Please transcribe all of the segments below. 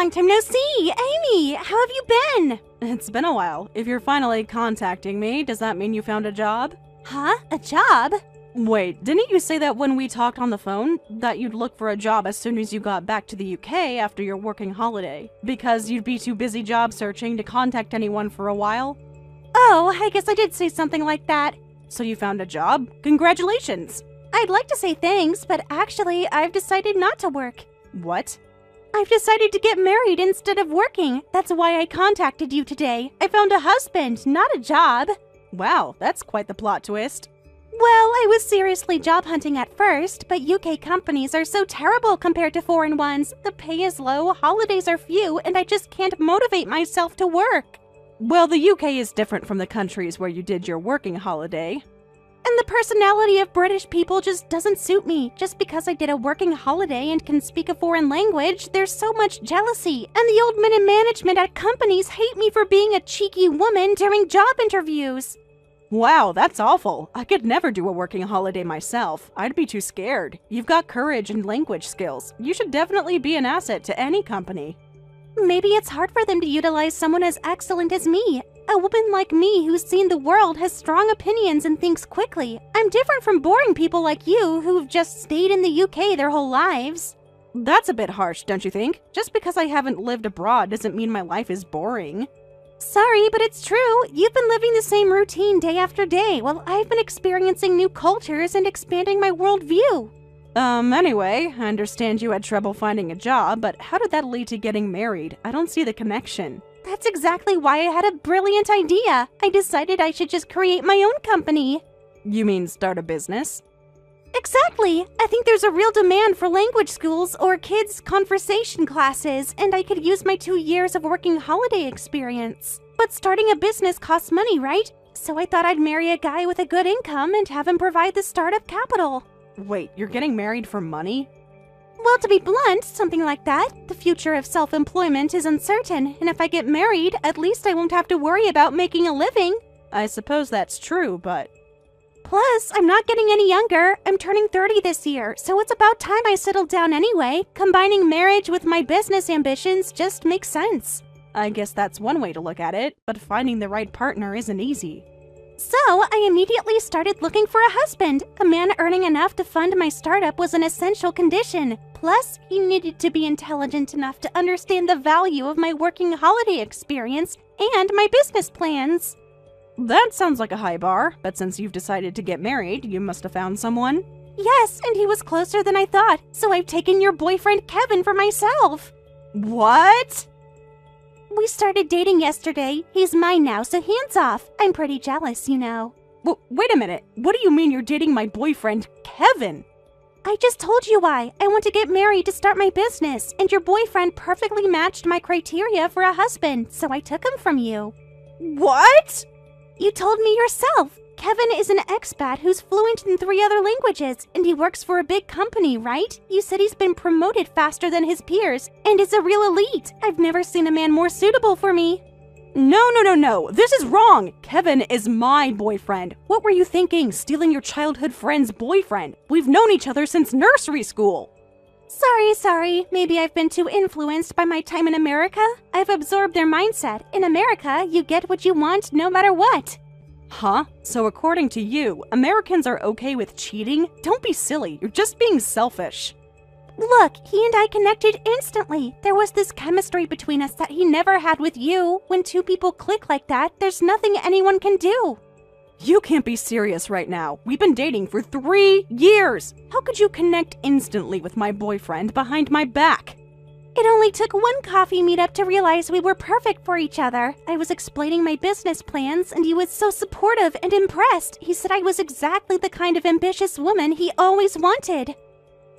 long time no see! Amy, how have you been? It's been a while. If you're finally contacting me, does that mean you found a job? Huh? A job? Wait, didn't you say that when we talked on the phone, that you'd look for a job as soon as you got back to the UK after your working holiday? Because you'd be too busy job searching to contact anyone for a while? Oh, I guess I did say something like that. So you found a job? Congratulations! I'd like to say thanks, but actually, I've decided not to work. What? I've decided to get married instead of working. That's why I contacted you today. I found a husband, not a job. Wow, that's quite the plot twist. Well, I was seriously job hunting at first, but UK companies are so terrible compared to foreign ones. The pay is low, holidays are few, and I just can't motivate myself to work. Well, the UK is different from the countries where you did your working holiday. And the personality of British people just doesn't suit me. Just because I did a working holiday and can speak a foreign language, there's so much jealousy. And the old men in management at companies hate me for being a cheeky woman during job interviews. Wow, that's awful. I could never do a working holiday myself. I'd be too scared. You've got courage and language skills. You should definitely be an asset to any company. Maybe it's hard for them to utilize someone as excellent as me. A woman like me who's seen the world, has strong opinions, and thinks quickly. I'm different from boring people like you who've just stayed in the UK their whole lives. That's a bit harsh, don't you think? Just because I haven't lived abroad doesn't mean my life is boring. Sorry, but it's true. You've been living the same routine day after day, while I've been experiencing new cultures and expanding my worldview. Anyway, I understand you had trouble finding a job, but how did that lead to getting married? I don't see the connection. That's exactly why I had a brilliant idea. I decided I should just create my own company. You mean start a business? Exactly. I think there's a real demand for language schools or kids' conversation classes, and I could use my 2 years of working holiday experience. But starting a business costs money, right? So I thought I'd marry a guy with a good income and have him provide the startup capital. Wait, you're getting married for money? Well, to be blunt, something like that. The future of self-employment is uncertain, and if I get married, at least I won't have to worry about making a living. I suppose that's true, but... Plus, I'm not getting any younger. I'm turning 30 this year, so it's about time I settled down anyway. Combining marriage with my business ambitions just makes sense. I guess that's one way to look at it, but finding the right partner isn't easy. So, I immediately started looking for a husband. A man earning enough to fund my startup was an essential condition. Plus, he needed to be intelligent enough to understand the value of my working holiday experience and my business plans. That sounds like a high bar, but since you've decided to get married, you must have found someone. Yes, and he was closer than I thought, so I've taken your boyfriend Kevin for myself. What? We started dating yesterday. He's mine now, so hands off. I'm pretty jealous, you know. Wait a minute. What do you mean you're dating my boyfriend, Kevin? I just told you why. I want to get married to start my business, and your boyfriend perfectly matched my criteria for a husband, so I took him from you. What? You told me yourself. Kevin is an expat who's fluent in 3 other languages, and he works for a big company, right? You said he's been promoted faster than his peers, and is a real elite. I've never seen a man more suitable for me. No. This is wrong. Kevin is my boyfriend. What were you thinking, stealing your childhood friend's boyfriend? We've known each other since nursery school. Sorry. Maybe I've been too influenced by my time in America. I've absorbed their mindset. In America, you get what you want no matter what. Huh? So according to you, Americans are okay with cheating? Don't be silly, you're just being selfish. Look, he and I connected instantly. There was this chemistry between us that he never had with you. When 2 people click like that, there's nothing anyone can do. You can't be serious right now. We've been dating for 3 years. How could you connect instantly with my boyfriend behind my back? It only took 1 coffee meetup to realize we were perfect for each other. I was explaining my business plans, and he was so supportive and impressed. He said I was exactly the kind of ambitious woman he always wanted.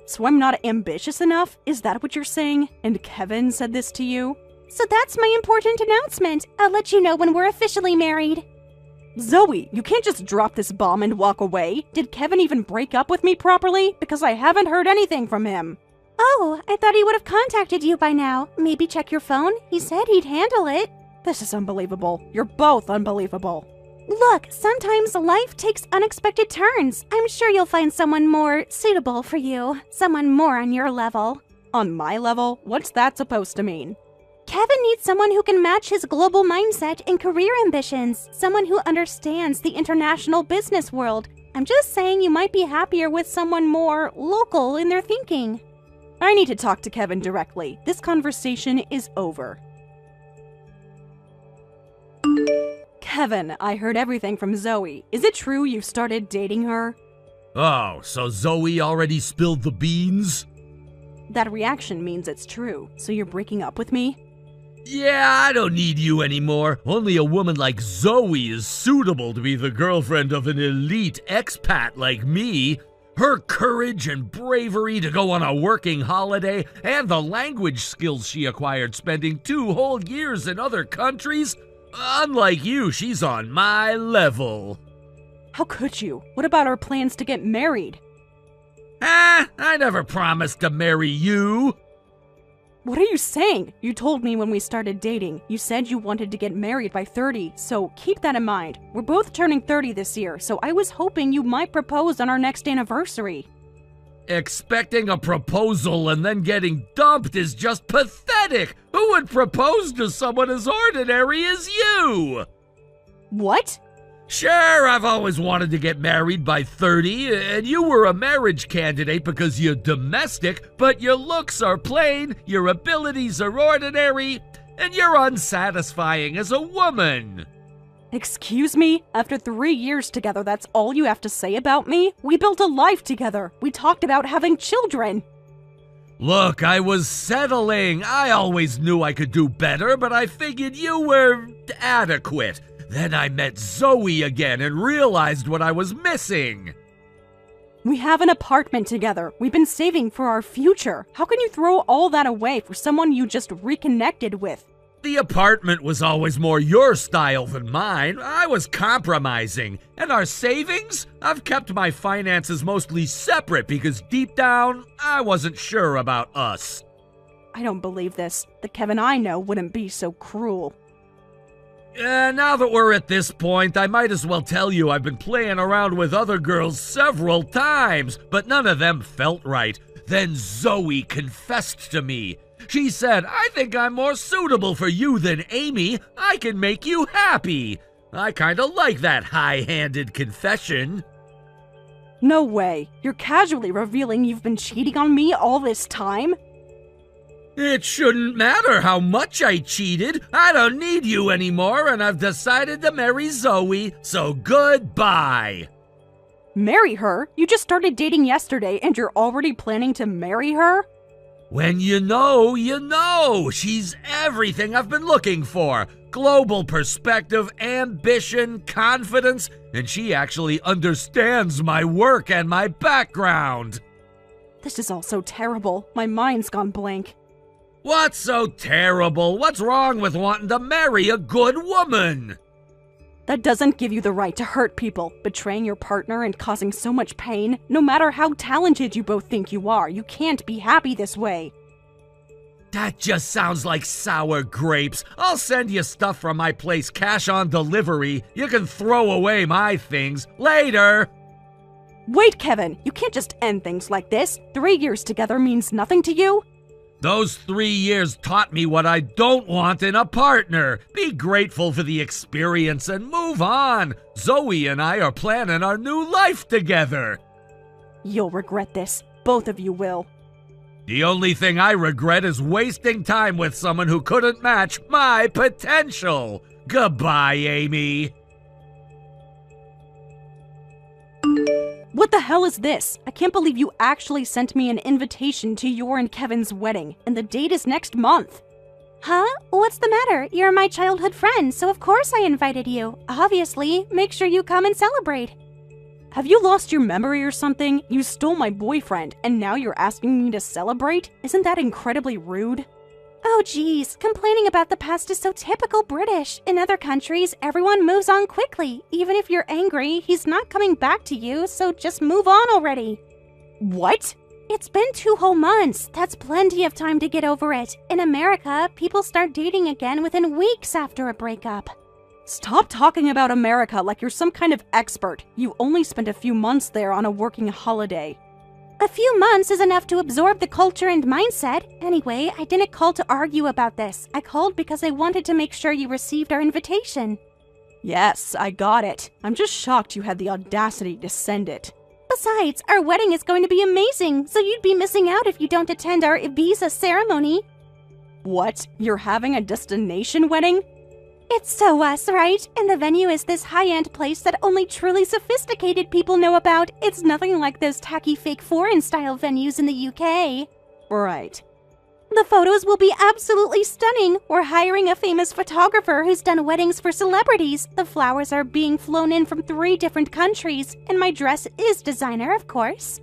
So I'm not ambitious enough? Is that what you're saying? And Kevin said this to you? So that's my important announcement. I'll let you know when we're officially married. Zoe, you can't just drop this bomb and walk away. Did Kevin even break up with me properly? Because I haven't heard anything from him. Oh, I thought he would have contacted you by now. Maybe check your phone? He said he'd handle it. This is unbelievable. You're both unbelievable. Look, sometimes life takes unexpected turns. I'm sure you'll find someone more suitable for you. Someone more on your level. On my level? What's that supposed to mean? Kevin needs someone who can match his global mindset and career ambitions, someone who understands the international business world. I'm just saying you might be happier with someone more local in their thinking. I need to talk to Kevin directly. This conversation is over. Kevin, I heard everything from Zoe. Is it true you've started dating her? Oh, so Zoe already spilled the beans? That reaction means it's true. So you're breaking up with me? Yeah, I don't need you anymore. Only a woman like Zoe is suitable to be the girlfriend of an elite expat like me. Her courage and bravery to go on a working holiday and the language skills she acquired spending 2 whole years in other countries. Unlike you, she's on my level. How could you? What about our plans to get married? I never promised to marry you. What are you saying? You told me when we started dating. You said you wanted to get married by 30, so keep that in mind. We're both turning 30 this year, so I was hoping you might propose on our next anniversary. Expecting a proposal and then getting dumped is just pathetic. Who would propose to someone as ordinary as you? What? Sure, I've always wanted to get married by 30, and you were a marriage candidate because you're domestic, but your looks are plain, your abilities are ordinary, and you're unsatisfying as a woman. Excuse me? After 3 years together, that's all you have to say about me? We built a life together. We talked about having children. Look, I was settling. I always knew I could do better, but I figured you were adequate. Then I met Zoe again and realized what I was missing. We have an apartment together. We've been saving for our future. How can you throw all that away for someone you just reconnected with? The apartment was always more your style than mine. I was compromising. And our savings? I've kept my finances mostly separate because deep down, I wasn't sure about us. I don't believe this. The Kevin I know wouldn't be so cruel. Now that we're at this point, I might as well tell you I've been playing around with other girls several times, but none of them felt right. Then Zoe confessed to me. She said, I think I'm more suitable for you than Amy. I can make you happy. I kinda like that high-handed confession. No way. You're casually revealing you've been cheating on me all this time? It shouldn't matter how much I cheated. I don't need you anymore, and I've decided to marry Zoe, so goodbye. Marry her? You just started dating yesterday and you're already planning to marry her? When you know, you know. She's everything I've been looking for. Global perspective, ambition, confidence, and she actually understands my work and my background. This is all so terrible. My mind's gone blank. What's so terrible? What's wrong with wanting to marry a good woman? That doesn't give you the right to hurt people, betraying your partner and causing so much pain. No matter how talented you both think you are, you can't be happy this way. That just sounds like sour grapes. I'll send you stuff from my place cash on delivery. You can throw away my things later. Wait, Kevin, you can't just end things like this. 3 years together means nothing to you? Those 3 years taught me what I don't want in a partner. Be grateful for the experience and move on. Zoe and I are planning our new life together. You'll regret this. Both of you will. The only thing I regret is wasting time with someone who couldn't match my potential. Goodbye, Amy. What the hell is this? I can't believe you actually sent me an invitation to your and Kevin's wedding, and the date is next month. Huh? What's the matter? You're my childhood friend, so of course I invited you. Obviously, make sure you come and celebrate. Have you lost your memory or something? You stole my boyfriend, and now you're asking me to celebrate? Isn't that incredibly rude? Oh geez, complaining about the past is so typical British. In other countries, everyone moves on quickly. Even if you're angry, he's not coming back to you, so just move on already. What? It's been 2 whole months. That's plenty of time to get over it. In America, people start dating again within weeks after a breakup. Stop talking about America like you're some kind of expert. You only spent a few months there on a working holiday. A few months is enough to absorb the culture and mindset. Anyway, I didn't call to argue about this. I called because I wanted to make sure you received our invitation. Yes, I got it. I'm just shocked you had the audacity to send it. Besides, our wedding is going to be amazing, so you'd be missing out if you don't attend our Ibiza ceremony. What? You're having a destination wedding? It's so us, right? And the venue is this high-end place that only truly sophisticated people know about. It's nothing like those tacky fake foreign-style venues in the UK. Right. The photos will be absolutely stunning. We're hiring a famous photographer who's done weddings for celebrities. The flowers are being flown in from 3 different countries, and my dress is designer, of course.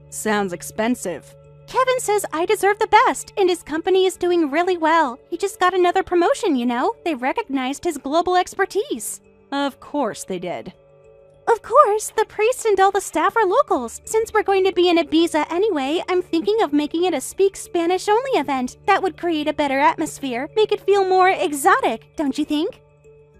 Sounds expensive. Kevin says I deserve the best, and his company is doing really well. He just got another promotion, you know? They recognized his global expertise. Of course they did. Of course, the priest and all the staff are locals. Since we're going to be in Ibiza anyway, I'm thinking of making it a speak Spanish-only event. That would create a better atmosphere, make it feel more exotic, don't you think?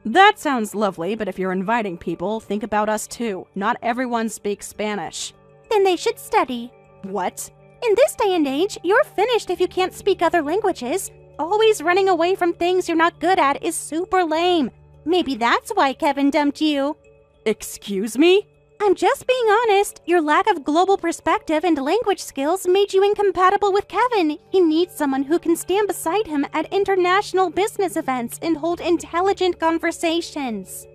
That sounds lovely, but if you're inviting people, think about us too. Not everyone speaks Spanish. Then they should study. What? In this day and age, you're finished if you can't speak other languages. Always running away from things you're not good at is super lame. Maybe that's why Kevin dumped you. Excuse me? I'm just being honest. Your lack of global perspective and language skills made you incompatible with Kevin. He needs someone who can stand beside him at international business events and hold intelligent conversations.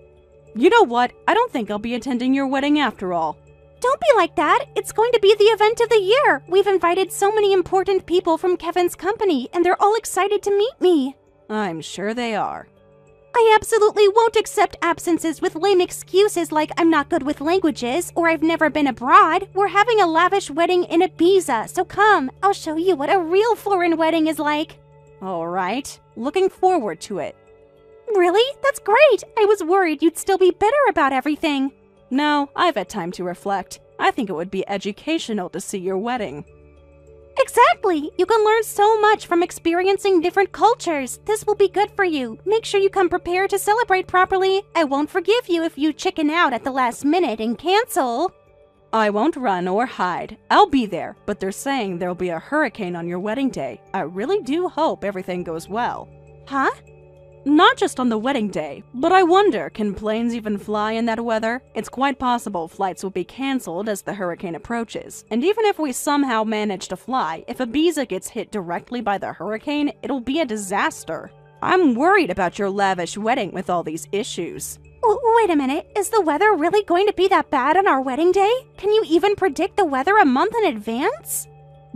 You know what? I don't think I'll be attending your wedding after all. Don't be like that. It's going to be the event of the year. We've invited so many important people from Kevin's company, and they're all excited to meet me. I'm sure they are. I absolutely won't accept absences with lame excuses like I'm not good with languages or I've never been abroad. We're having a lavish wedding in Ibiza, so come, I'll show you what a real foreign wedding is like. All right. Looking forward to it. Really? That's great. I was worried you'd still be bitter about everything. No, I've had time to reflect. I think it would be educational to see your wedding. Exactly! You can learn so much from experiencing different cultures. This will be good for you. Make sure you come prepared to celebrate properly. I won't forgive you if you chicken out at the last minute and cancel. I won't run or hide. I'll be there, but they're saying there'll be a hurricane on your wedding day. I really do hope everything goes well. Huh? Not just on the wedding day, but I wonder, can planes even fly in that weather? It's quite possible flights will be cancelled as the hurricane approaches. And even if we somehow manage to fly, if Ibiza gets hit directly by the hurricane, it'll be a disaster. I'm worried about your lavish wedding with all these issues. Wait a minute, is the weather really going to be that bad on our wedding day? Can you even predict the weather a month in advance?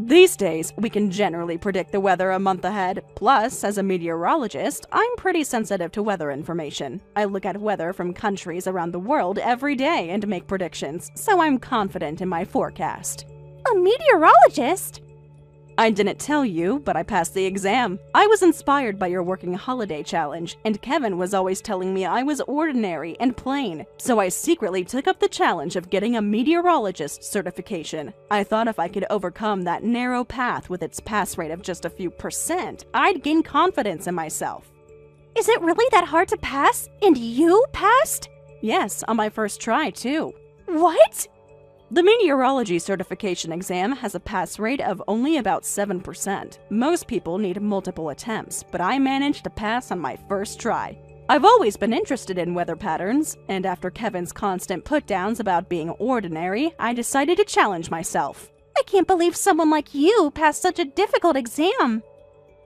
These days, we can generally predict the weather a month ahead. Plus, as a meteorologist, I'm pretty sensitive to weather information. I look at weather from countries around the world every day and make predictions, so I'm confident in my forecast. A meteorologist? I didn't tell you, but I passed the exam. I was inspired by your working holiday challenge, and Kevin was always telling me I was ordinary and plain, so I secretly took up the challenge of getting a meteorologist certification. I thought if I could overcome that narrow path with its pass rate of just a few %, I'd gain confidence in myself. Is it really that hard to pass? And you passed? Yes, on my first try, too. What? The meteorology certification exam has a pass rate of only about 7%. Most people need multiple attempts, but I managed to pass on my first try. I've always been interested in weather patterns, and after Kevin's constant put-downs about being ordinary, I decided to challenge myself. I can't believe someone like you passed such a difficult exam.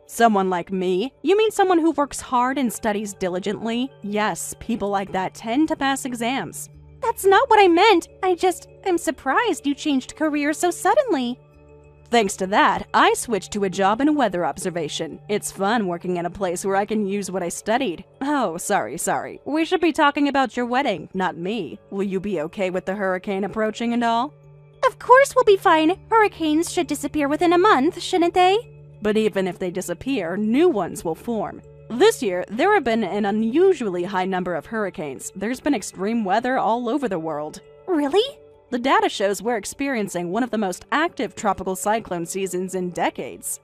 Someone like me? You mean someone who works hard and studies diligently? Yes, people like that tend to pass exams. That's not what I meant. I'm surprised you changed careers so suddenly. Thanks to that, I switched to a job in weather observation. It's fun working in a place where I can use what I studied. Oh, sorry. We should be talking about your wedding, not me. Will you be okay with the hurricane approaching and all? Of course we'll be fine. Hurricanes should disappear within a month, shouldn't they? But even if they disappear, new ones will form. This year, there have been an unusually high number of hurricanes. There's been extreme weather all over the world. Really? The data shows we're experiencing one of the most active tropical cyclone seasons in decades.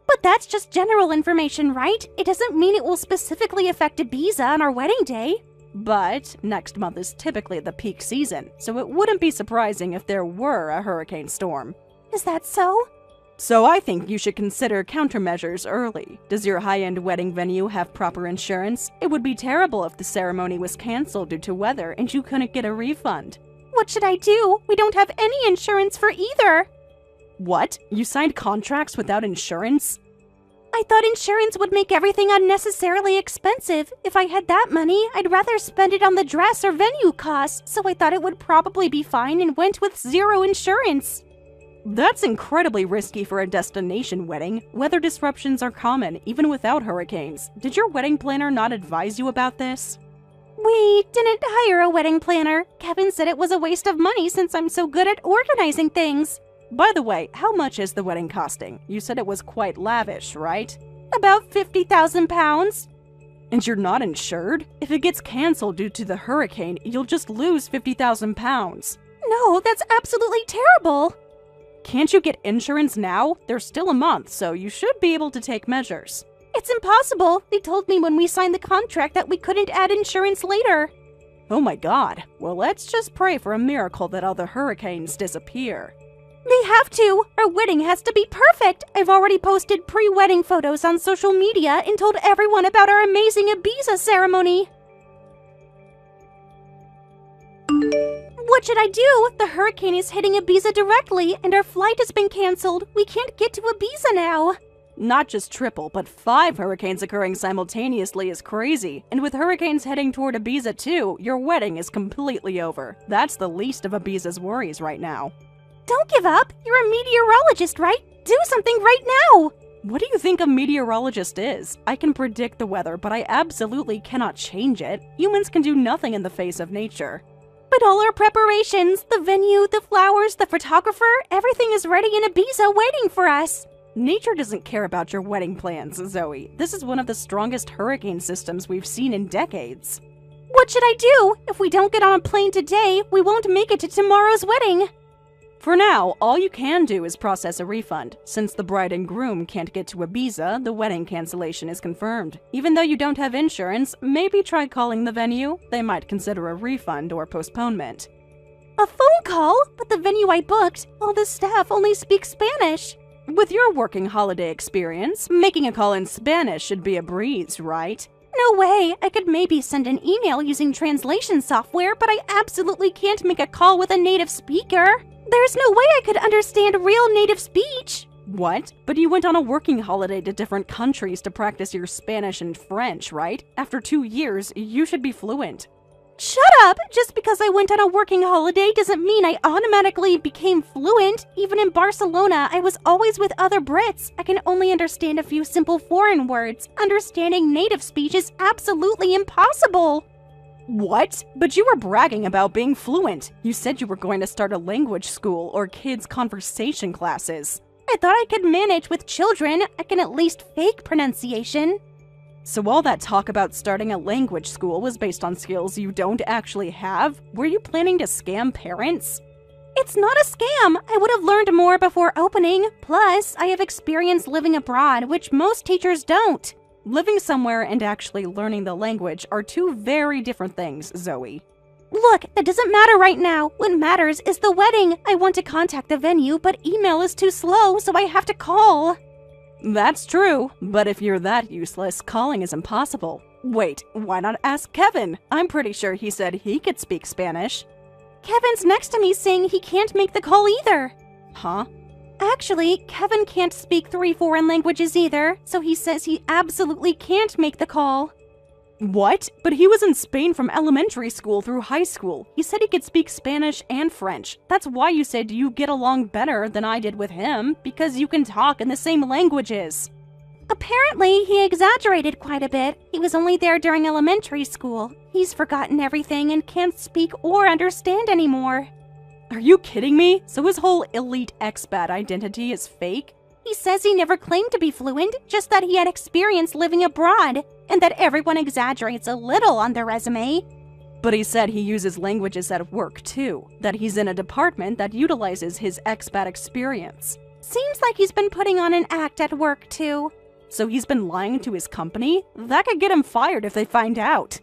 But that's just general information, right? It doesn't mean it will specifically affect Ibiza on our wedding day. But next month is typically the peak season, so it wouldn't be surprising if there were a hurricane storm. Is that so? So I think you should consider countermeasures early. Does your high-end wedding venue have proper insurance? It would be terrible if the ceremony was canceled due to weather and you couldn't get a refund. What should I do? We don't have any insurance for either. What? You signed contracts without insurance? I thought insurance would make everything unnecessarily expensive. If I had that money, I'd rather spend it on the dress or venue costs, so I thought it would probably be fine and went with zero insurance. That's incredibly risky for a destination wedding. Weather disruptions are common, even without hurricanes. Did your wedding planner not advise you about this? We didn't hire a wedding planner. Kevin said it was a waste of money since I'm so good at organizing things. By the way, how much is the wedding costing? You said it was quite lavish, right? About 50,000 pounds. And you're not insured? If it gets canceled due to the hurricane, you'll just lose 50,000 pounds. No, that's absolutely terrible. Can't you get insurance now? There's still a month, so you should be able to take measures. It's impossible. They told me when we signed the contract that we couldn't add insurance later. Oh my god. Well, let's just pray for a miracle that all the hurricanes disappear. They have to. Our wedding has to be perfect. I've already posted pre-wedding photos on social media and told everyone about our amazing Ibiza ceremony. What should I do? The hurricane is hitting Ibiza directly, and our flight has been canceled. We can't get to Ibiza now. Not just triple, but 5 hurricanes occurring simultaneously is crazy. And with hurricanes heading toward Ibiza too, your wedding is completely over. That's the least of Ibiza's worries right now. Don't give up. You're a meteorologist, right? Do something right now. What do you think a meteorologist is? I can predict the weather, but I absolutely cannot change it. Humans can do nothing in the face of nature. But all our preparations, the venue, the flowers, the photographer, everything is ready in Ibiza waiting for us. Nature doesn't care about your wedding plans, Zoe. This is one of the strongest hurricane systems we've seen in decades. What should I do? If we don't get on a plane today, we won't make it to tomorrow's wedding. For now, all you can do is process a refund. Since the bride and groom can't get to Ibiza, the wedding cancellation is confirmed. Even though you don't have insurance, maybe try calling the venue. They might consider a refund or postponement. A phone call? But the venue I booked, all the staff only speak Spanish. With your working holiday experience, making a call in Spanish should be a breeze, right? No way! I could maybe send an email using translation software, but I absolutely can't make a call with a native speaker. There's no way I could understand real native speech. What? But you went on a working holiday to different countries to practice your Spanish and French, right? After 2 years, you should be fluent. Shut up! Just because I went on a working holiday doesn't mean I automatically became fluent. Even in Barcelona, I was always with other Brits. I can only understand a few simple foreign words. Understanding native speech is absolutely impossible. What? But you were bragging about being fluent. You said you were going to start a language school or kids' conversation classes. I thought I could manage with children. I can at least fake pronunciation. So all that talk about starting a language school was based on skills you don't actually have? Were you planning to scam parents? It's not a scam. I would have learned more before opening. Plus, I have experience living abroad, which most teachers don't. Living somewhere and actually learning the language are 2 very different things, Zoe. Look, that doesn't matter right now. What matters is the wedding. I want to contact the venue, but email is too slow, so I have to call. That's true, but if you're that useless, calling is impossible. Wait, why not ask Kevin? I'm pretty sure he said he could speak Spanish. Kevin's next to me saying he can't make the call either. Huh? Actually, Kevin can't speak 3 foreign languages either, so he says he absolutely can't make the call. What? But he was in Spain from elementary school through high school. He said he could speak Spanish and French. That's why you said you get along better than I did with him, because you can talk in the same languages. Apparently, he exaggerated quite a bit. He was only there during elementary school. He's forgotten everything and can't speak or understand anymore. Are you kidding me? So his whole elite expat identity is fake? He says he never claimed to be fluent, just that he had experience living abroad, and that everyone exaggerates a little on their resume. But he said he uses languages at work too, that he's in a department that utilizes his expat experience. Seems like he's been putting on an act at work too. So he's been lying to his company? That could get him fired if they find out.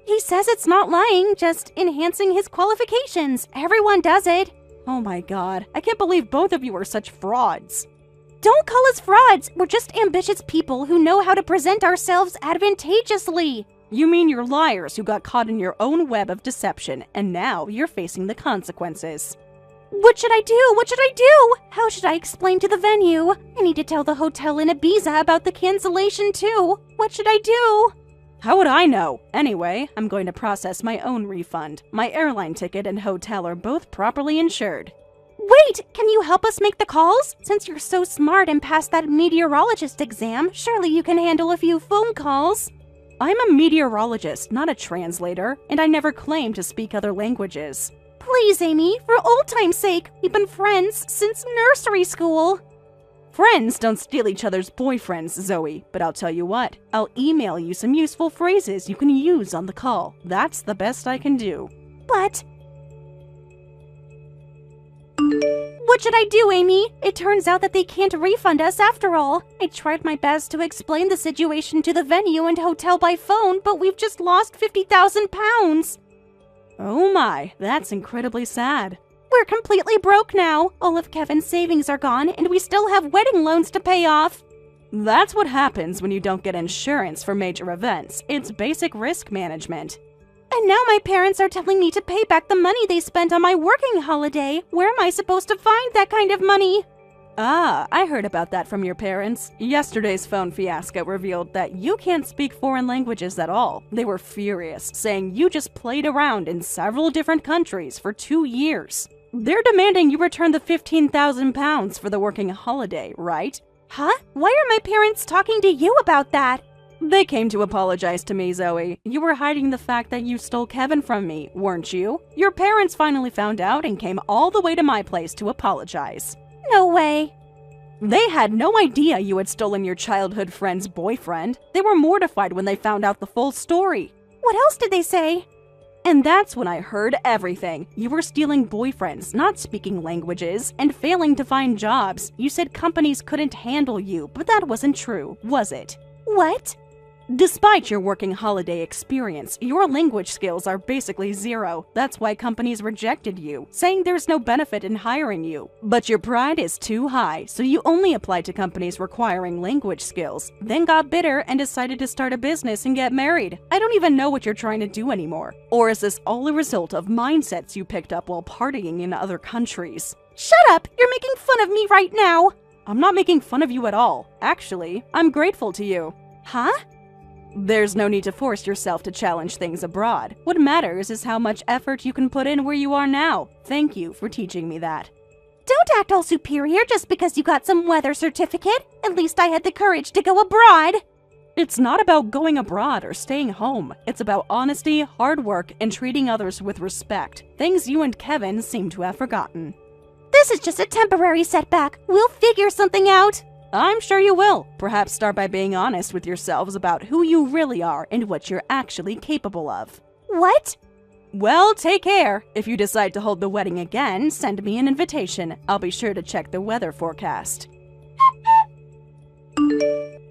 He says it's not lying, just enhancing his qualifications. Everyone does it. Oh my god, I can't believe both of you are such frauds. Don't call us frauds. We're just ambitious people who know how to present ourselves advantageously. You mean you're liars who got caught in your own web of deception, and now you're facing the consequences. What should I do? What should I do? How should I explain to the venue? I need to tell the hotel in Ibiza about the cancellation too. What should I do? How would I know? Anyway, I'm going to process my own refund. My airline ticket and hotel are both properly insured. Wait, can you help us make the calls? Since you're so smart and passed that meteorologist exam, surely you can handle a few phone calls. I'm a meteorologist, not a translator, and I never claimed to speak other languages. Please, Amy, for old time's sake, we've been friends since nursery school. Friends don't steal each other's boyfriends, Zoe, but I'll tell you what, I'll email you some useful phrases you can use on the call. That's the best I can do. But what should I do, Amy? It turns out that they can't refund us after all. I tried my best to explain the situation to the venue and hotel by phone, but we've just lost 50,000 pounds. Oh my, that's incredibly sad. We're completely broke now. All of Kevin's savings are gone, and we still have wedding loans to pay off. That's what happens when you don't get insurance for major events. It's basic risk management. And now my parents are telling me to pay back the money they spent on my working holiday. Where am I supposed to find that kind of money? Ah, I heard about that from your parents. Yesterday's phone fiasco revealed that you can't speak foreign languages at all. They were furious, saying you just played around in several different countries for 2 years. They're demanding you return the 15,000 pounds for the working holiday, right? Huh? Why are my parents talking to you about that? They came to apologize to me, Zoe. You were hiding the fact that you stole Kevin from me, weren't you? Your parents finally found out and came all the way to my place to apologize. No way. They had no idea you had stolen your childhood friend's boyfriend. They were mortified when they found out the full story. What else did they say? And that's when I heard everything. You were stealing boyfriends, not speaking languages, and failing to find jobs. You said companies couldn't handle you, but that wasn't true, was it? What? Despite your working holiday experience, your language skills are basically zero. That's why companies rejected you, saying there's no benefit in hiring you. But your pride is too high, so you only applied to companies requiring language skills, then got bitter and decided to start a business and get married. I don't even know what you're trying to do anymore. Or is this all a result of mindsets you picked up while partying in other countries? Shut up! You're making fun of me right now! I'm not making fun of you at all. Actually, I'm grateful to you. Huh? There's no need to force yourself to challenge things abroad. What matters is how much effort you can put in where you are now. Thank you for teaching me that. Don't act all superior just because you got some weather certificate. At least I had the courage to go abroad. It's not about going abroad or staying home. It's about honesty, hard work, and treating others with respect. Things you and Kevin seem to have forgotten. This is just a temporary setback. We'll figure something out. I'm sure you will. Perhaps start by being honest with yourselves about who you really are and what you're actually capable of. What? Well, take care. If you decide to hold the wedding again, send me an invitation. I'll be sure to check the weather forecast.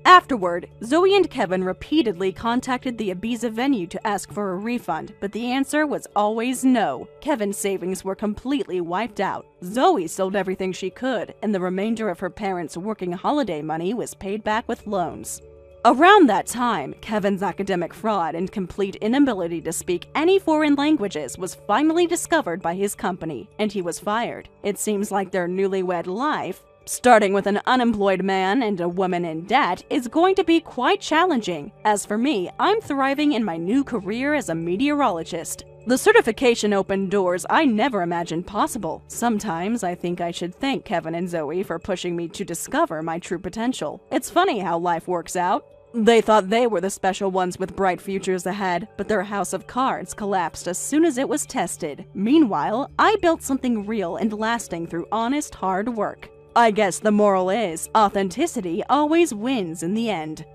Afterward, Zoe and Kevin repeatedly contacted the Ibiza venue to ask for a refund, but the answer was always no. Kevin's savings were completely wiped out. Zoe sold everything she could, and the remainder of her parents' working holiday money was paid back with loans. Around that time, Kevin's academic fraud and complete inability to speak any foreign languages was finally discovered by his company, and he was fired. It seems like their newlywed life, starting with an unemployed man and a woman in debt, is going to be quite challenging. As for me, I'm thriving in my new career as a meteorologist. The certification opened doors I never imagined possible. Sometimes I think I should thank Kevin and Zoe for pushing me to discover my true potential. It's funny how life works out. They thought they were the special ones with bright futures ahead, but their house of cards collapsed as soon as it was tested. Meanwhile, I built something real and lasting through honest, hard work. I guess the moral is, authenticity always wins in the end.